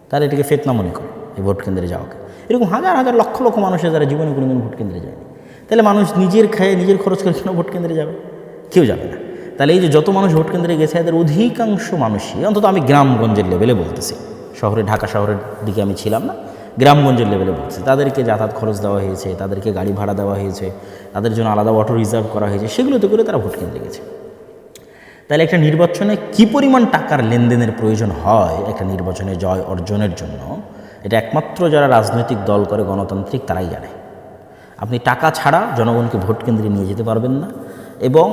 তাহলে এটাকে ফেতনা মনে করে এই ভোট কেন্দ্রে যাওয়াকে। এরকম হাজার হাজার লক্ষ লক্ষ মানুষের যারা জীবনে কোনো দিন ভোট কেন্দ্রে যায়নি, তাহলে মানুষ নিজের খায়ে নিজের খরচ করে কেন ভোট কেন্দ্রে যাবে? কেউ যাবে না। তাহলে এই যে যত মানুষ ভোট কেন্দ্রে গেছে এদের অধিকাংশ মানুষই, অন্তত আমি গ্রামগঞ্জের লেভেলে বলতেছি, শহরে ঢাকা শহরের দিকে আমি ছিলাম না, গ্রামগঞ্জের লেভেলে বলছি, তাদেরকে যাতায়াত খরচ দেওয়া হয়েছে, তাদেরকে গাড়ি ভাড়া দেওয়া হয়েছে, তাদের জন্য আলাদা অটো রিজার্ভ করা হয়েছে, সেগুলোতে করে তারা ভোট কেন্দ্রে গেছে। তাহলে একটা নির্বাচনে কী পরিমাণ টাকার লেনদেনের প্রয়োজন হয় একটা নির্বাচনে জয় অর্জনের জন্য, এটা একমাত্র যারা রাজনৈতিক দল করে গণতান্ত্রিক তারাই জানে। আপনি টাকা ছাড়া জনগণকে ভোট কেন্দ্রে নিয়ে যেতে পারবেন না এবং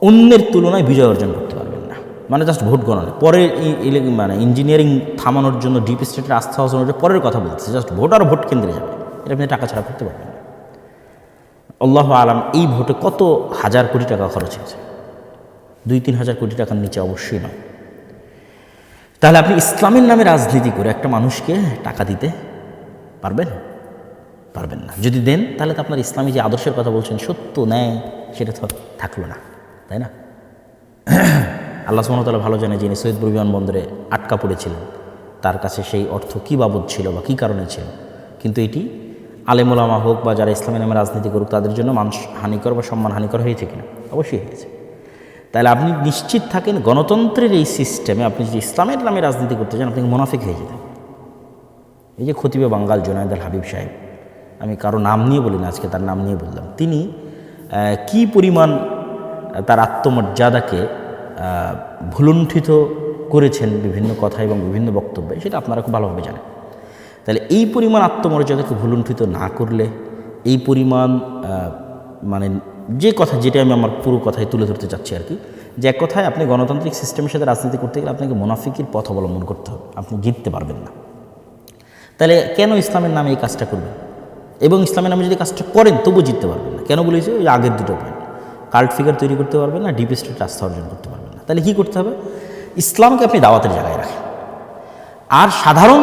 অন্যের তুলনায় বিজয় অর্জন করতে পারবেন না। মানে জাস্ট ভোট গণনা পরে মানে ইঞ্জিনিয়ারিং থামানোর জন্য ডিপ স্টেটের আস্থা অর্জনের পরের কথা বলছে, জাস্ট ভোট আর ভোট কেন্দ্রে যাবে, এটা আপনি টাকা ছাড়া করতে পারবেন না। আল্লাহু আলাম এই ভোটে কত হাজার কোটি টাকা খরচ হয়েছে, 2-3 হাজার কোটি টাকার নিচে অবশ্যই নয়। তাহলে আপনি ইসলামের নামে রাজনীতি করে একটা মানুষকে টাকা দিতে পারবেন? পারবেন না। যদি দেন তাহলে তো আপনার ইসলামী যে আদর্শের কথা বলছেন সত্য ন্যায় সেটা তো থাকলো না, তাই না? আল্লাহ সুবহানাহু ওয়া তাআলা ভালো জানে, যিনি সৈয়দপুর বিমানবন্দরে আটকা পড়েছিলেন তার কাছে সেই অর্থ কী বাবদ ছিল বা কী কারণে ছিল, কিন্তু এটি আলেম ওলামা হোক বা যারা ইসলামের নামে রাজনীতি করুক তাদের জন্য মান হানিকর বা সম্মান হানিকর হয়েছে কিনা? অবশ্যই হয়েছে। তাহলে আপনি নিশ্চিত থাকেন গণতন্ত্রের এই সিস্টেমে আপনি যদি ইসলামের নামে রাজনীতি করতে চান আপনি মুনাফিক হয়ে যেতেন। এই যে খতিবে বাঙ্গাল জুনায়েদ আল হাবিব সাহেব, আমি কারো নাম নিয়ে বলি না, আজকে তার নাম নিয়ে বললাম, তিনি কি পরিমাণ তার আত্মমর্যাদাকে ভুলুণ্ঠিত করেছেন বিভিন্ন কথা এবং বিভিন্ন বক্তব্যে, সেটা আপনারা খুব ভালোভাবে জানেন। তাহলে এই পরিমাণ আত্মমর্যাদাকে ভুলুণ্ঠিত না করলে, এই পরিমাণ মানে যে কথা, যেটা আমি আমার পুরো কথায় তুলে ধরতে চাচ্ছি আর কি, যে এক কথায় আপনি গণতান্ত্রিক সিস্টেমের সাথে রাজনীতি করতে গেলে আপনাকে মুনাফিকের পথ অবলম্বন করতে হবে, আপনি জিততে পারবেন না। তাহলে কেন ইসলামের নামে এই কাজটা করবেন? এবং ইসলামের নামে যদি কাজটা করেন তবু জিততে পারবেন না। কেন বলেছি? ওই আগের দুটো পয়েন্ট, কাল্ট ফিগার তৈরি করতে পারবেন না, ডিপ স্টেট আস্থা অর্জন করতে পারবেন না। তাহলে কী করতে হবে? ইসলামকে আপনি দাওয়াতের জায়গায় রাখেন, আর সাধারণ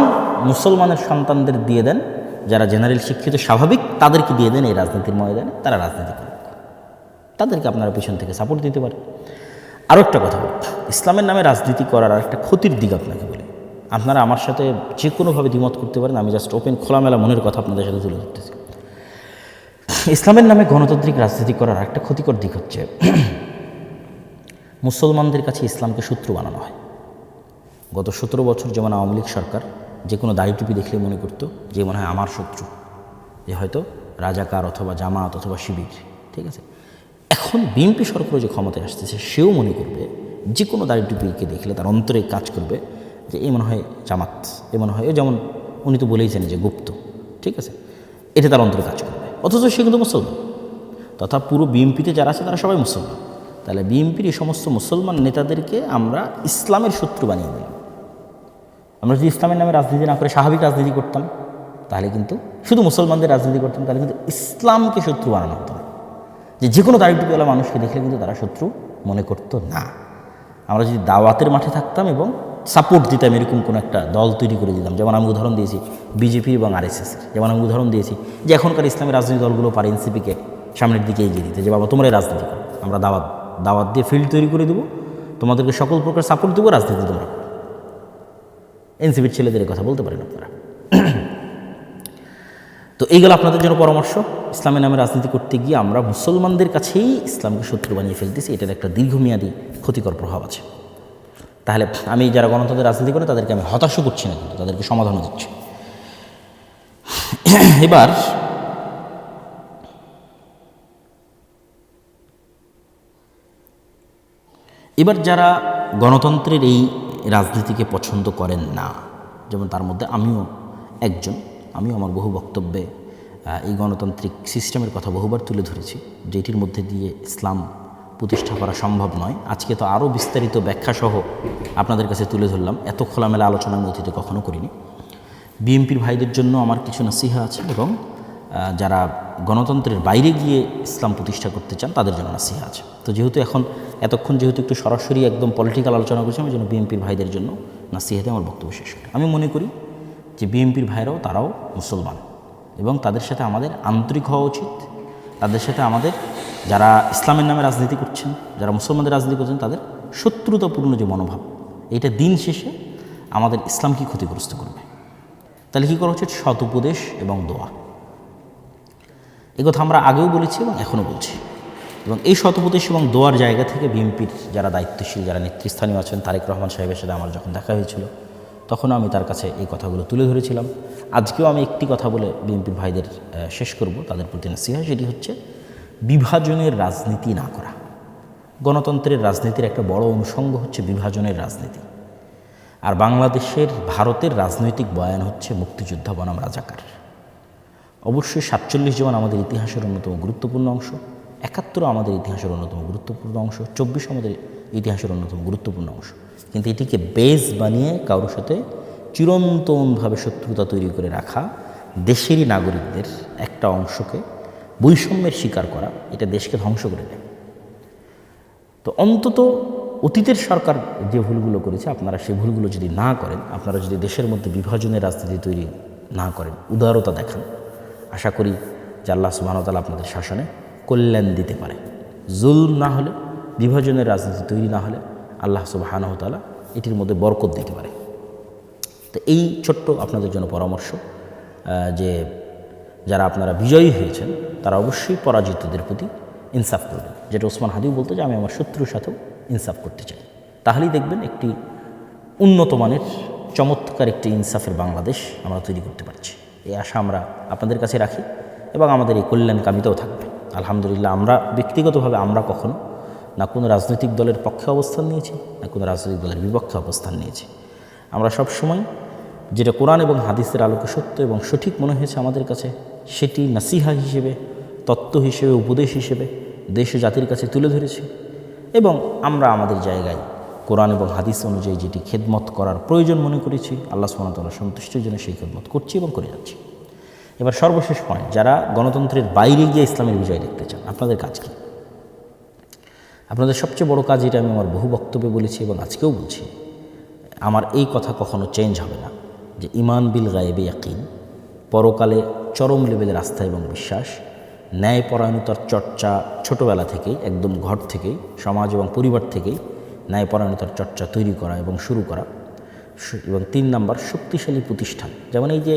মুসলমানের সন্তানদের দিয়ে দেন, যারা জেনারেল শিক্ষিত স্বাভাবিক তাদেরকে দিয়ে দেন এই রাজনীতির ময়দানে, তারা রাজনীতি করুক, তাদেরকে আপনারা পিছন থেকে সাপোর্ট দিতে পারেন। আরও একটা কথা বলি, ইসলামের নামে রাজনীতি করার আর একটা ক্ষতির দিক আপনাকে বলি। আপনারা আমার সাথে যে কোনোভাবে দ্বিমত করতে পারেন, আমি জাস্ট ওপেন খোলামেলা মনের কথা আপনাদের সাথে তুলে ধরতেছি। ইসলামের নামে গণতান্ত্রিক রাজনীতি করার একটা ক্ষতিকর দিক হচ্ছে মুসলমানদের কাছে ইসলামকে শত্রু বানানো হয়। গত 17 বছর যেমন আওয়ামী লীগ সরকার যে কোনো দাড়ি টুপি দেখলে মনে করতো যে মনে হয় আমার শত্রু, যে হয়তো রাজাকার অথবা জামাত অথবা শিবির, ঠিক আছে। এখন বিএনপি সরকারও যে ক্ষমতায় আসতেছে সেও মনে করবে, যে কোনো দাড়ি টুপিকে দেখলে তার অন্তরে কাজ করবে যে এই মনে হয় জামাত, এ মনে হয়, যেমন উনি তো বলেইছেন যে গুপ্ত, ঠিক আছে, এটা তার অন্তরে কাজ করবে, অথচ সে কিন্তু মুসলমান। তথা পুরো বিএনপিতে যারা আছে তারা সবাই মুসলমান। তাহলে বিএনপির এই সমস্ত মুসলমান নেতাদেরকে আমরা ইসলামের শত্রু বানিয়ে দিলাম। আমরা যদি ইসলামের নামে রাজনীতি না করে স্বাভাবিক রাজনীতি করতাম, তাহলে কিন্তু শুধু মুসলমানদের রাজনীতি করতাম, তাহলে কিন্তু ইসলামকে শত্রু বানানো হতো না। যে কোনো দাড়ি টুপিওয়ালা মানুষকে দেখলে কিন্তু তারা শত্রু মনে করতো না। আমরা যদি দাওয়াতের মাঠে থাকতাম এবং সাপোর্ট দিতাম, এরকম কোনো একটা দল তৈরি করে দিতাম, যেমন আমি উদাহরণ দিয়েছি বিজেপি এবং আরএসএসের, যেমন আমি উদাহরণ দিয়েছি যে এখনকার ইসলামী রাজনীতি দলগুলো পারে এনসিপিকে সামনের দিকে এগিয়ে দিতে, যে বাবা তোমরাই রাজনীতি করো, আমরা দাওয়াত দিয়ে ফিল্ড তৈরি করে দেবো, তোমাদেরকে সকল প্রকার সাপোর্ট দেবো, রাজনীতি তোমরা করো। এনসিপির ছেলেদের কথা বলতে পারেন আপনারা। তো এইগুলো আপনাদের জন্য পরামর্শ। ইসলামের নামে রাজনীতি করতে গিয়ে আমরা মুসলমানদের কাছেই ইসলামকে শত্রু বানিয়ে ফেলতেছি, এটার একটা দীর্ঘমেয়াদী ক্ষতিকর প্রভাব আছে। তাহলে আমি যারা গণতন্ত্রের রাজনীতি করে তাদেরকে আমি হতাশ করছি না, কিন্তু তাদেরকে সমাধানও দিচ্ছি। এবার যারা গণতন্ত্রের এই রাজনীতিকে পছন্দ করেন না, যেমন তার মধ্যে আমিও একজন, আমিও আমার বহু বক্তব্যে এই গণতান্ত্রিক সিস্টেমের কথা বহুবার তুলে ধরেছি, যেটির মধ্যে দিয়ে ইসলাম প্রতিষ্ঠা করা সম্ভব নয়। আজকে তো আরও বিস্তারিত ব্যাখ্যাসহ আপনাদের কাছে তুলে ধরলাম, এত খোলামেলা আলোচনা আমি অতীতে কখনো করিনি। বিএনপির ভাইদের জন্য আমার কিছু নাসিহা আছে, এবং যারা গণতন্ত্রের বাইরে গিয়ে ইসলাম প্রতিষ্ঠা করতে চান তাদের জন্য নাসিহা আছে। তো যেহেতু এতক্ষণ একটু সরাসরি একদম পলিটিক্যাল আলোচনা করছি, আমি যেন বিএনপির ভাইদের জন্য নাসিহাতে আমার বক্তব্য শেষ করি। আমি মনে করি যে বিএনপির ভাইরাও তারাও মুসলমান, এবং তাদের সাথে আমাদের আন্তরিক হওয়া উচিত। তাদের সাথে আমাদের, যারা ইসলামের নামে রাজনীতি করছেন, যারা মুসলমানদের রাজনীতি করছেন, তাদের শত্রুতাপূর্ণ যে মনোভাব, এইটা দিন শেষে আমাদের ইসলামকে ক্ষতিগ্রস্ত করবে। তাহলে কী করা উচিত? সৎ উপদেশ এবং দোয়া। এই কথা আমরা আগেও বলেছি এবং এখনও বলছি। এবং এই সৎ উপদেশ এবং দোয়ার জায়গা থেকে বিএনপির যারা দায়িত্বশীল, যারা নেতৃস্থানীয় আছেন, তারেক রহমান সাহেবের সাথে আমার যখন দেখা হয়েছিল তখনও আমি তার কাছে এই কথাগুলো তুলে ধরেছিলাম। আজকেও আমি একটি কথা বলে বিএনপির ভাইদের শেষ করব, তাদের প্রতি নাসিহা, সেটি হচ্ছে বিভাজনের রাজনীতি না করা। গণতন্ত্রের রাজনীতির একটা বড় অনুষঙ্গ হচ্ছে বিভাজনের রাজনীতি। আর বাংলাদেশের, ভারতের রাজনৈতিক বয়ান হচ্ছে মুক্তিযোদ্ধা বনাম রাজাকার। অবশ্যই 47 যেমন আমাদের ইতিহাসের অন্যতম গুরুত্বপূর্ণ অংশ, 71 আমাদের ইতিহাসের অন্যতম গুরুত্বপূর্ণ অংশ, 24 আমাদের ইতিহাসের অন্যতম গুরুত্বপূর্ণ অংশ, কিন্তু এটিকে বেস বানিয়ে কারোর সাথে চিরন্তনভাবে শত্রুতা তৈরি করে রাখা দেশেরই নাগরিকদের একটা অংশকে বৈষম্যের শিকার করা, এটা দেশকে ধ্বংস করে দেয়। তো অন্তত অতীতের সরকার যে ভুলগুলো করেছে, আপনারা সেই ভুলগুলো যদি না করেন, আপনারা যদি দেশের মধ্যে বিভাজনের রাজনীতি তৈরি না করেন, উদারতা দেখান, আশা করি যে আল্লাহ সুবহানাহু ওয়া তাআলা আপনাদের শাসনে কল্যাণ দিতে পারে। জুলম না হলে, বিভাজনের রাজনীতি তৈরি না হলে আল্লাহ সুবহানাহু ওয়া তাআলা এটির মধ্যে বরকত দিতে পারে। তো এই ছোট্ট আপনাদের জন্য পরামর্শ যে যারা আপনারা বিজয়ী হয়েছেন তারা অবশ্যই পরাজিতদের প্রতি ইনসাফ করবেন। যেটা ওসমান হাদিও বলতো যে আমি আমার শত্রুর সাথেও ইনসাফ করতে চাই। তাহলেই দেখবেন একটি উন্নত মানের চমৎকার একটি ইনসাফের বাংলাদেশ আমরা তৈরি করতে পারছি। এই আশা আমরা আপনাদের কাছে রাখি এবং আমাদের এই কল্যাণকামিতাও থাকবে। আলহামদুলিল্লাহ, আমরা ব্যক্তিগতভাবে আমরা কখনো না কোনো রাজনৈতিক দলের পক্ষে অবস্থান নিয়েছি, না কোনো রাজনৈতিক দলের বিপক্ষে অবস্থান নিয়েছি। আমরা সব সময় যেটা কোরআন এবং হাদিসের আলোকে সত্য এবং সঠিক মনে হয়েছে আমাদের কাছে, সেটি নাসিহা হিসেবে, তত্ত্ব হিসেবে, উপদেশ হিসেবে দেশ ও জাতির কাছে তুলে ধরেছি এবং আমরা আমাদের জায়গায় কোরআন এবং হাদিস অনুযায়ী যেটি খেদমত করার প্রয়োজন মনে করেছি, আল্লাহ সুবহানাহু ওয়া তাআলার সন্তুষ্টির জন্য সেই খেদমত করছি এবং করে যাচ্ছি। এবার সর্বশেষ পয়েন্ট, যারা গণতন্ত্রের বাইরে গিয়ে ইসলামের বিজয় দেখতে চান, আপনাদের কাজ কী? আপনাদের সবচেয়ে বড় কাজ, এটা আমি আমার বহু বক্তব্যে বলেছি এবং আজকেও বলছি, আমার এই কথা কখনো চেঞ্জ হবে না, যে ইমান বিল গায়েবে ইয়াকিন, পরকালে চরম লেভেলের আস্থা এবং বিশ্বাস, ন্যায়পরায়ণতার চর্চা ছোটোবেলা থেকেই, একদম ঘর থেকেই, সমাজ এবং পরিবার থেকেই ন্যায়পরায়ণতার চর্চা তৈরি করা এবং শুরু করা। এবং 3 নাম্বার, শক্তিশালী প্রতিষ্ঠান। যেমন এই যে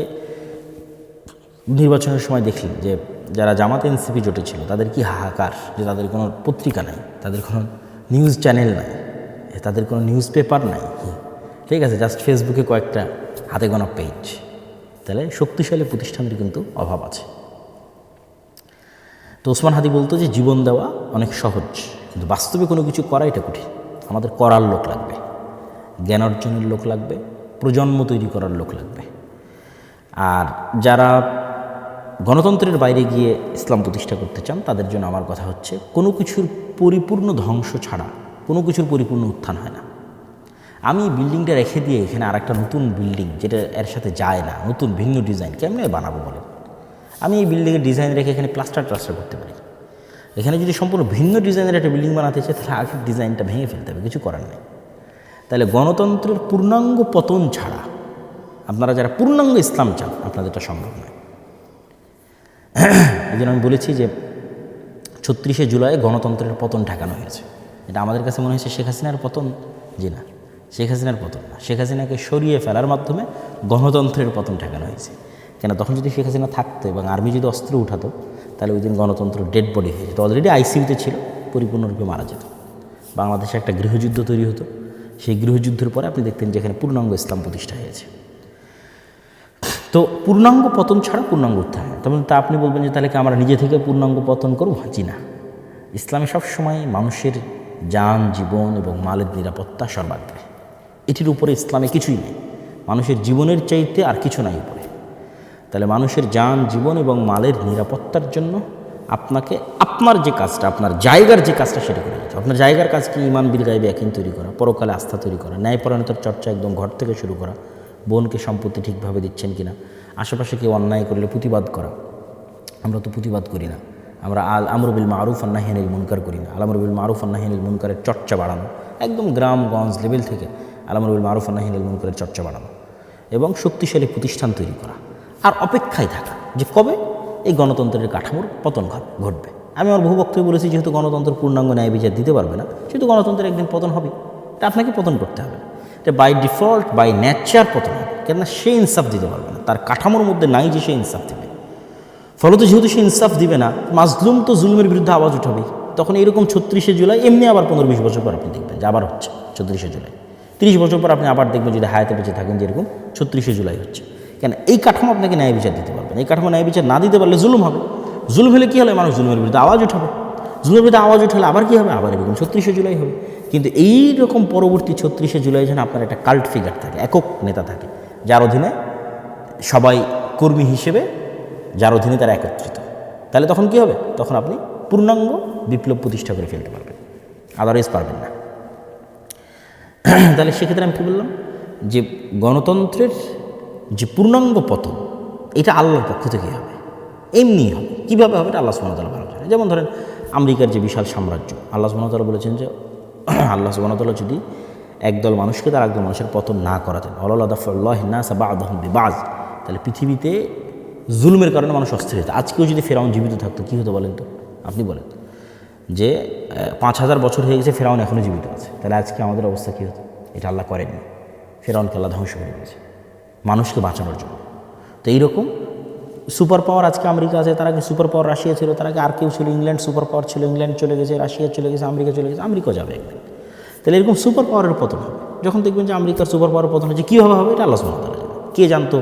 নির্বাচনের সময় দেখি যে যারা জামাত এনসিপি জোটে ছিল তাদের কি হাহাকার, যে তাদের কোনো পত্রিকা নাই, তাদের কোনো নিউজ চ্যানেল নাই, তাদের কোনো নিউজ পেপার নাই, ঠিক আছে, জাস্ট ফেসবুকে কয়েকটা হাতে গোনা পেজ। তাহলে শক্তিশালী প্রতিষ্ঠানের কিন্তু অভাব আছে। তো ওসমান হাদি বলতো যে জীবন দেওয়া অনেক সহজ, কিন্তু বাস্তবে কোনো কিছু করা এটা কঠিন। আমাদের করার লোক লাগবে, জ্ঞান অর্জনের লোক লাগবে, প্রজন্ম তৈরি করার লোক লাগবে। আর যারা গণতন্ত্রের বাইরে গিয়ে ইসলাম প্রতিষ্ঠা করতে চান তাদের জন্য আমার কথা হচ্ছে, কোনো কিছুর পরিপূর্ণ ধ্বংস ছাড়া কোনো কিছুর পরিপূর্ণ উত্থান হয় না। আমি বিল্ডিংটা রেখে দিয়ে এখানে আর একটা নতুন বিল্ডিং যেটা এর সাথে যায় না, নতুন ভিন্ন ডিজাইন কেমনে বানাবো বলেন? আমি এই বিল্ডিংয়ের ডিজাইন রেখে এখানে প্লাস্টার করতে পারি। এখানে যদি সম্পূর্ণ ভিন্ন ডিজাইনের একটা বিল্ডিং বানাতে চাই তাহলে আগের ডিজাইনটা ভেঙে ফেলতে হবে, কিছু করার নেই। তাহলে গণতন্ত্রের পূর্ণাঙ্গ পতন ছাড়া আপনারা যারা পূর্ণাঙ্গ ইসলাম চান আপনাদের এটা সম্ভব নয়। এই জন্য আমি বলেছি যে 36শে জুলাই গণতন্ত্রের পতন ঠেকানো হয়েছে। এটা আমাদের কাছে মনে হয়েছে শেখ হাসিনার পতন, জি না, শেখ হাসিনার পতন না, শেখ হাসিনাকে সরিয়ে ফেলার মাধ্যমে গণতন্ত্রের পতন ঠেকানো হয়েছে। কেন, তখন যদি শেখ হাসিনা থাকতো এবং আর্মি যদি অস্ত্র উঠাতো তাহলে ওই দিন গণতন্ত্র ডেড বডি হয়ে যেত, অলরেডি আইসিইউতে ছিল, পরিপূর্ণরূপে মারা যেত। বাংলাদেশে একটা গৃহযুদ্ধ তৈরি হতো, সেই গৃহযুদ্ধের পরে আপনি দেখতেন যেখানে পূর্ণাঙ্গ ইসলাম প্রতিষ্ঠা হয়েছে। তো পূর্ণাঙ্গ পতন ছাড়া পূর্ণাঙ্গ উত্থান হয়। তখন তা আপনি বলবেন যে তাহলে কি আমরা নিজে থেকে পূর্ণাঙ্গ পতন করব? জি না, ইসলামে সবসময় মানুষের যান, জীবন এবং মালের নিরাপত্তা সর্বাগ্রে। এটির উপরে ইসলামে কিছুই নেই, মানুষের জীবনের চাইতে আর কিছু নাই উপরে। তাহলে মানুষের যান, জীবন এবং মালের নিরাপত্তার জন্য আপনাকে আপনার যে কাজটা, আপনার জায়গার যে কাজটা সেটা করে যেতে। আপনার জায়গার কাজ কি? ইমান বিল গায়বে ইয়াকিন তৈরি করা, পরকালে আস্থা তৈরি করা, ন্যায়পরায়ণতার চর্চা একদম ঘর থেকে শুরু করা, বোনকে সম্পত্তি ঠিকভাবে দিচ্ছেন কিনা, আশেপাশে কেউ অন্যায় করলে প্রতিবাদ করা। আমরা তো প্রতিবাদ করি না, আমরা আমর বিল মারুফ আর নাহি আনিল মুনকার করি না। আমর বিল মারুফ আর নাহি আনিল মুনকারের চর্চা বাড়ানো, একদম গ্রামগঞ্জ লেভেল থেকে আমর বিল মারুফ আর নাহি আনিল মুনকারের চর্চা বাড়ানো এবং শক্তিশালী প্রতিষ্ঠান তৈরি করা। আর অপেক্ষায় থাকা যে কবে এই গণতন্ত্রের কাঠামোর পতন ঘটবে। আমি আমার বহু বক্তব্য বলেছি, যেহেতু গণতন্ত্র পূর্ণাঙ্গ ন্যায় বিচার দিতে পারবে না, সেহেতু গণতন্ত্রের একদিন পতন হবে। এটা আপনাকে পতন করতে হবে, এটা বাই ডিফল্ট, বাই নেচার পতন হবে। কেননা সে ইনসাফ দিতে পারবে না, তার কাঠামোর মধ্যে নাই যে সে ইনসাফ দেবে। ফলত যেহেতু সে ইনসাফ দিবে না, মাজলুম তো জুলমের বিরুদ্ধে আওয়াজ উঠাবে। তখন এরকম 36শে জুলাই এমনি আবার 15-20 বছর পর আপনি দেখবেন যে আবার হচ্ছে 34শে জুলাই। 30 বছর পর আপনি আবার দেখবেন যদি হায়াতে বেঁচে থাকেন যেরকম 36শে জুলাই হচ্ছে। কেন, এই কাঠামো আপনাকে ন্যায় বিচার দিতে পারবে না। এই কাঠামো ন্যায় বিচার না দিতে পারলে জুলুম হবে। জুলুম হলে কী হলে মানুষ জুলুমের বিরুদ্ধে আওয়াজ উঠাবে, জুলুমের বিরুদ্ধে আওয়াজ উঠালে আবার কী হবে, আবার এরকম 36শে জুলাই হবে। কিন্তু এই রকম পরবর্তী 36শে জুলাই যেন আপনার একটা কাল্ট ফিগার থাকে, একক নেতা থাকে, যার অধীনে সবাই কর্মী হিসেবে, যার অধীনে তারা একত্রিত। তাহলে তখন কি হবে? তখন আপনি পূর্ণাঙ্গ বিপ্লব প্রতিষ্ঠা করে ফেলতে পারবেন, আদারওয়াইজ পারবেন না। তাহলে সেক্ষেত্রে আমি কী বললাম যে গণতন্ত্রের যে পূর্ণাঙ্গ পতন এটা আল্লাহর পক্ষ থেকে হবে, এমনি হবে। কীভাবে হবে এটা আল্লাহ সুবহানাহু ওয়া তাআলা ভালো জানেন। যেমন ধরেন আমেরিকার যে বিশাল সাম্রাজ্য, আল্লাহ সুবহানাহু ওয়া তাআলা বলেছেন যে আল্লাহ সুবহানাহু ওয়া তাআলা যদি একদল মানুষকে তার একদল মানুষের পতন না করাতেন, আল্লাহ দাফাল্লাহ নাস বা'দাহুম বিবা'দ, তাহলে পৃথিবীতে জুলুমের কারণে মানুষ অস্থির হতো। আজকেও যদি ফেরাউন জীবিত থাকতো কী হতো বলেন তো? আপনি বলেন যে 5000 বছর হয়ে গেছে, ফেরাউন এখনও জীবিত আছে, তাহলে আজকে আমাদের অবস্থা কী হতো? এটা আল্লাহ করেননি, ফেরাউনকে আল্লাহ ধ্বংস করে দিয়েছে মানুষকে বাঁচানোর জন্য। তো এইরকম সুপার পাওয়ার আজকে আমেরিকা আছে, তার আগে সুপার পাওয়ার রাশিয়া ছিল, তার আগে আর কেউ ছিল, ইংল্যান্ড সুপার পাওয়ার ছিল, ইংল্যান্ড চলে গেছে, রাশিয়া চলে গেছে, আমেরিকা চলে গেছে, আমেরিকাও যাবে একদিন। তাহলে এরকম সুপার পাওয়ারের পতন হবে। যখন দেখবেন যে আমেরিকার সুপার পাওয়ারের পতন হচ্ছে, কীভাবে হবে এটা আল্লাহ সুবহানাহু ওয়া তাআলা জানেন। কে জানতো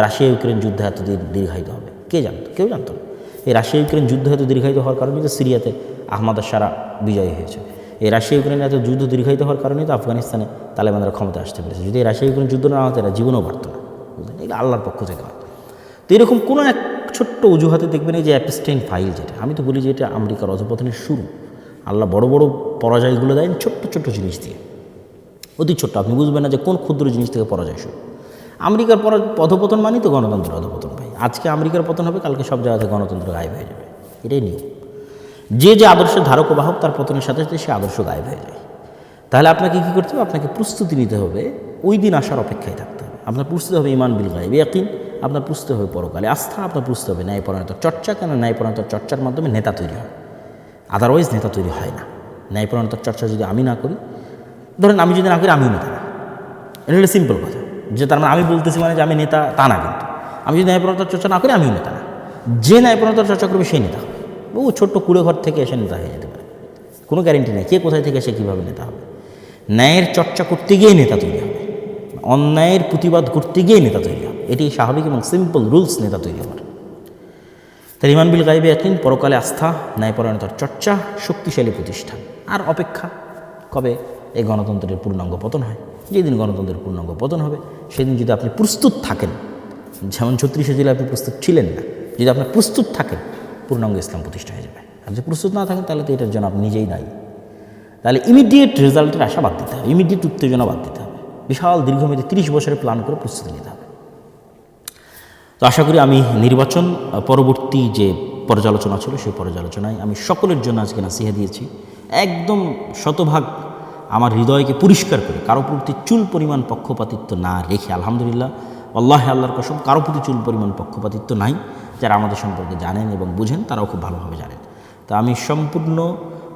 রাশিয়া ইউক্রেন যুদ্ধ এত দীর্ঘায়িত হবে? কে জানতো? কেউ জানতো না। এই রাশিয়া ইউক্রেন যুদ্ধ এত দীর্ঘায়িত হওয়ার কারণেই তো সিরিয়াতে আহমদ আশ-শারা বিজয়ী হয়েছে। এই রাশিয়া ইউক্রেন এত যুদ্ধ দীর্ঘায়িত হওয়ার কারণেই তো আফগানিস্তানে তালেবানরা ক্ষমতা আসতে পেরেছে। যদি এই রাশিয়া ইউক্রেন যুদ্ধ না হতো এরা জীবনও পারত না, বুঝলেন? এটা আল্লাহর পক্ষ থেকে হয়। তো এরকম কোনো এক ছোট্ট অজুহাতে দেখবেন এই যে অ্যাপস্টেইন ফাইল, যেটা আমি তো বলি যে এটা আমেরিকার অধঃপতনের শুরু। আল্লাহ বড় বড় পরাজয়গুলো দেন ছোট্ট ছোট্ট জিনিস দিয়ে, অতি ছোট্ট। আপনি বুঝবেন না যে কোন ক্ষুদ্র জিনিস থেকে পরাজয় শুরু। আমেরিকার অধঃপতন মানেই তো গণতন্ত্রের অধঃপতন ভাই। আজকে আমেরিকার পতন হবে, কালকে সব জায়গাতে গণতন্ত্র গায়েব হয়ে যাবে, এটাই নিয়ম। যে যে আদর্শের ধারক ও বাহক, তার পতনের সাথে সাথে সে আদর্শ গায়েব হয়ে যায়। তাহলে আপনাকে কী করতে হবে? আপনাকে প্রস্তুতি নিতে হবে, ওই দিন আসার অপেক্ষায় থাকতে হবে। আপনার প্রস্তুতি হবে ঈমান বিল গায়ব ইয়াকিন, আপনার প্রস্তুতি হবে পরকালে আস্থা, আপনার প্রস্তুতি হবে ন্যায়পরায়ণতার চর্চা। কেন? ন্যায়পরায়ণতার চর্চার মাধ্যমে নেতা তৈরি হয়, আদারওয়াইজ নেতা তৈরি হয় না। ন্যায়পরায়ণতার চর্চা যদি আমি না করি, ধরেন আমি যদি না করি, আমিও নেতা না। এটা হলো সিম্পল কথা, যে তার মানে আমি বলতেছি মানে যে আমি নেতা তা না। কিন্তু আমি যদি ন্যায়পরায়ণতার চর্চা না করি, আমিও নেতা না। যে ন্যায়পরায়ণতার চর্চা করবে সেই নেতা হবে। বহু ছোট্ট কুড়ে ঘর থেকে এসে নেতা হয়ে যেতে পারে, কোনো গ্যারেন্টি নেই কে কোথায় থেকে এসে কীভাবে নেতা হবে। ন্যায়ের চর্চা করতে গিয়েই নেতা তৈরি হবে, অন্যায়ের প্রতিবাদ করতে গিয়েই নেতা তৈরি হবে। এটি স্বাভাবিক এবং সিম্পল রুলস নেতা তৈরি হওয়ার। তাই ঈমান বিল গায়ব ইয়াকিন, পরকালে আস্থা, ন্যায়পরায়ণতার চর্চা, শক্তিশালী প্রতিষ্ঠান। আর অপেক্ষা কবে এই গণতন্ত্রের পূর্ণাঙ্গ পতন হয়। যেদিন গণতন্ত্রের পূর্ণাঙ্গ পতন হবে, সেদিন যদি আপনি প্রস্তুত থাকেন, যেমন 36 জেলে আপনি প্রস্তুত ছিলেন না, যদি আপনার প্রস্তুত থাকেন, পূর্ণাঙ্গ ইসলাম প্রতিষ্ঠা হয়ে যাবে। আর যদি প্রস্তুত না থাকেন, তাহলে তো এটার জন্য আপনি নিজেই দায়ী। তাহলে ইমিডিয়েট রেজাল্টের আশা বাদ দিতে হবে, ইমিডিয়েট উত্তেজনা বাদ দিতে হবে, বিশাল দীর্ঘমেয়াদী 30 বছরের প্ল্যান করে প্রস্তুতি নিতে হবে। তো আশা করি আমি নির্বাচন পরবর্তী যে পর্যালোচনা ছিল, সেই পর্যালোচনায় আমি সকলের জন্য আজকে নাসিহা দিয়েছি, একদম শতভাগ আমার হৃদয়কে পরিষ্কার করে, কারো প্রতি চুল পরিমাণ পক্ষপাতিত্ব না রেখে। আলহামদুলিল্লাহ, আল্লাহ আল্লাহর কসম, কারো প্রতি চুল পরিমাণ পক্ষপাতিত্ব নাই। যারা আমাদের সম্পর্কে জানেন এবং বুঝেন, তারাও খুব ভালোভাবে জানেন। তো আমি সম্পূর্ণ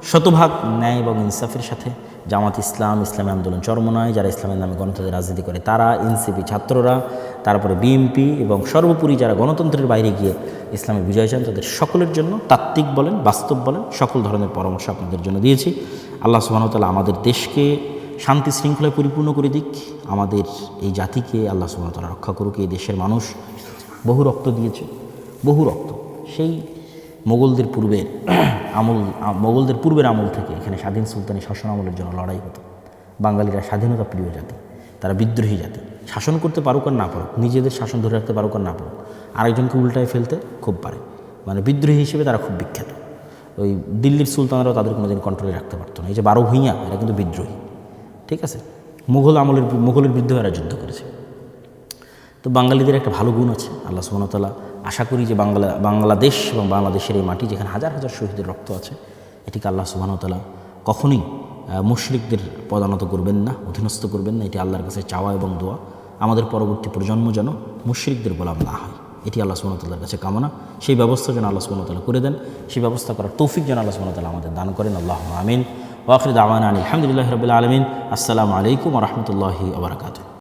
শতভাগ ন্যায় এবং ইনসাফের সাথে জামাত ইসলাম, ইসলামী আন্দোলন চরমনায়, যারা ইসলামের নামে গণতন্ত্রের রাজনীতি করে তারা, এনসিপি ছাত্ররা, তারপরে বিএনপি, এবং সর্বোপরি যারা গণতন্ত্রের বাইরে গিয়ে ইসলামে বিজয় চান, তাদের সকলের জন্য তাত্ত্বিক বলেন, বাস্তব বলেন, সকল ধরনের পরামর্শ আপনাদের জন্য দিয়েছি। আল্লাহ সুবহানাহু ওয়া তাআলা আমাদের দেশকে শান্তি শৃঙ্খলায় পরিপূর্ণ করে দিক, আমাদের এই জাতিকে আল্লাহ সুবহানাহু ওয়া তাআলা রক্ষা করুক। এই দেশের মানুষ বহু রক্ত দিয়েছে, বহু রক্ত। সেই মোগলদের পূর্বের আমল থেকে এখানে স্বাধীন সুলতানি শাসন আমলের জন্য লড়াই হতো। বাঙালিরা স্বাধীনতা প্রিয় জাতি, তারা বিদ্রোহী জাতি। শাসন করতে পারুক আর না পারুক, নিজেদের শাসন ধরে রাখতে পারুক আর না পারুক, আরেকজনকে উল্টায় ফেলতে খুব পারে। মানে বিদ্রোহী হিসেবে তারা খুব বিখ্যাত। ওই দিল্লির সুলতানরাও তাদের কোনোদিন কন্ট্রোলে রাখতে পারতো না। এই যে 12 ভূঁইয়া, এরা কিন্তু বিদ্রোহী, ঠিক আছে? মোগলের বিরুদ্ধে এরা যুদ্ধ করেছে। তো বাঙালিদের একটা ভালো গুণ আছে, আল্লাহ সুবহানাহু ওয়া তাআলা আশা করি যে বাংলাদেশ এবং বাংলাদেশের এই মাটি, যেখানে হাজার হাজার শহীদের রক্ত আছে, এটিকে আল্লাহ সুবহানাহু ওয়া তাআলা কখনোই মুশরিকদের পদানত করবেন না, অধীনস্থ করবেন না। এটি আল্লাহর কাছে চাওয়া এবং দোয়া, আমাদের পরবর্তী প্রজন্ম যেন মুশরিকদের গোলাম না হয়, এটি আল্লাহ সুবহানাহু ওয়া তাআলার কাছে কামনা। সেই ব্যবস্থা যেন আল্লাহ সুবহানাহু ওয়া তাআলা করে দেন, সেই ব্যবস্থা করার তৌফিক যেন আল্লাহ সুবহানাহু ওয়া তাআলা আমাদের দান করেন। আল্লাহুম্মা আমিন। ওয়া আখিরু দাওয়ানা আলহামদুলিল্লাহি রাব্বিল আলামিন। আসসালামু আলাইকুম ওয়া রাহমাতুল্লাহি ওয়া বারাকাতুহু।